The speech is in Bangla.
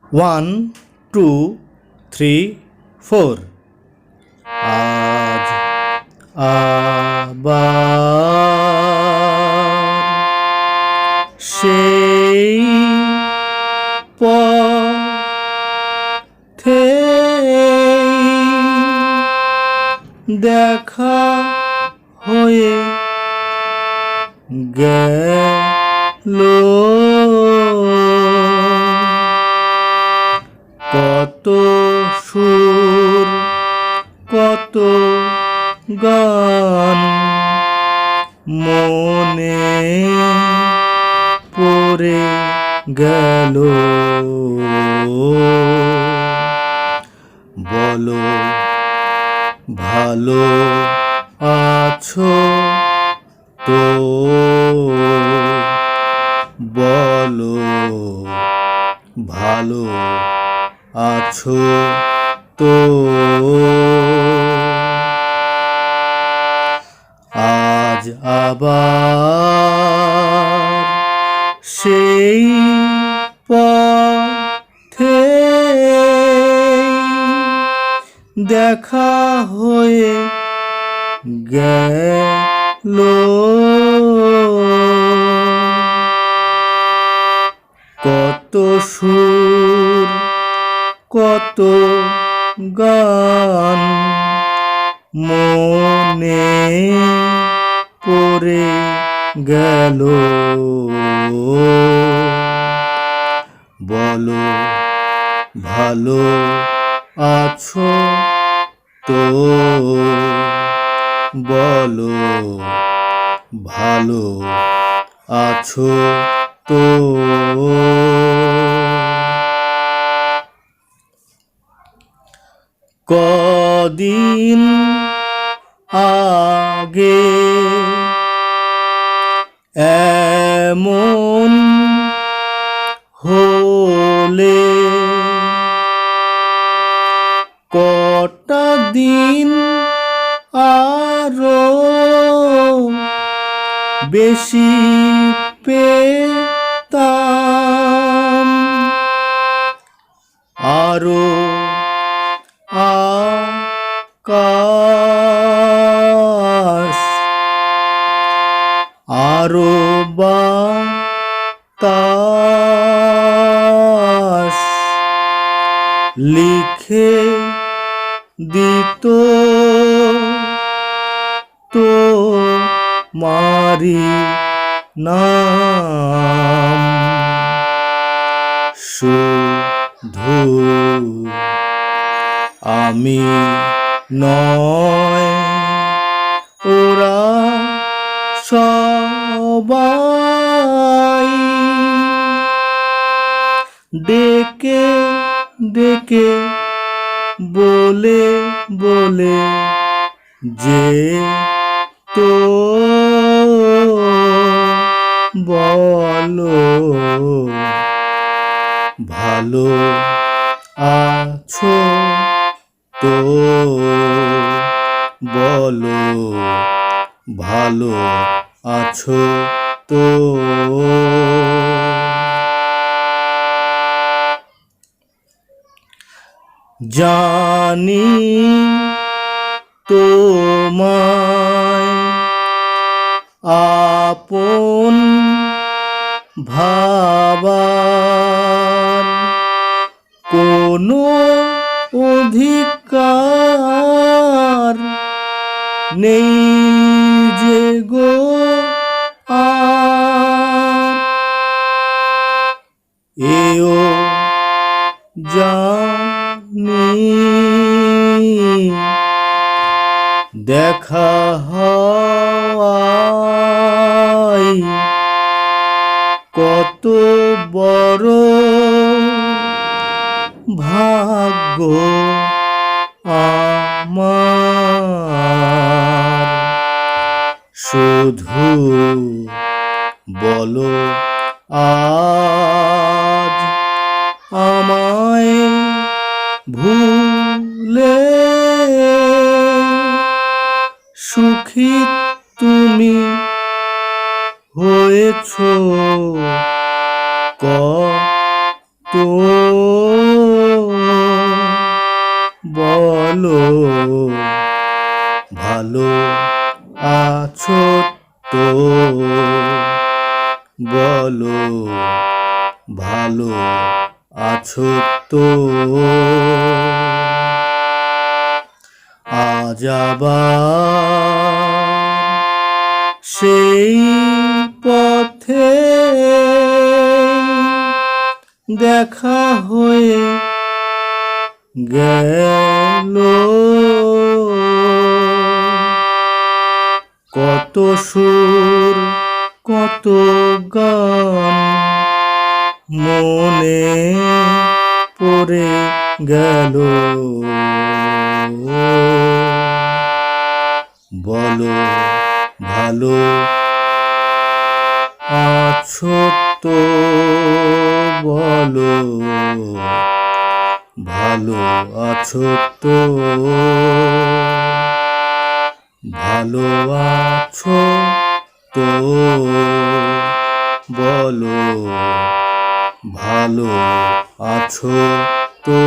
1 2 3 4 আজ আবার সেই পথে দেখা হয়ে গেল কত সুর কত গান মনে পড়ে গেল বলো ভালো আছো তো বলো ভালো আছো তো আজ আবার সেই পথে দেখা হয়ে গেল কত সুর কত গান মনে পড়ে গেল বলো ভালো আছো তো বলো ভালো আছো তো কদিন আগে এমন হলে কটা দিন আরো বেশি পেতাম আরো আকাশ আরো বাতাস লিখে দিত তো মারি নাম শুধু আমি নয় ওরা সবাই ডেকে ডেকে বলে বলে যে তো বলো ভালো আছো তো বলো ভালো আছো তো জানি তোমায় আপন ভাবার কোনো অধিকার নেই যে গো আর এও জানি দেখা হয় কত বড় ভাগ্য আমার শুধু বলো আজ আমায় ভুলে সুখী তুমি হয়েছো কত বলো ভালো আছো তো, বলো ভালো আছো তো। আজ আবার সেই পথে দেখা হয়ে গেল, কত সুর কত গান মনে পড়ে গেল, বলো ভালো আছো তো, বলো ভালো আছো তো, ভালো আছো তো, বলো ভালো আছো তো।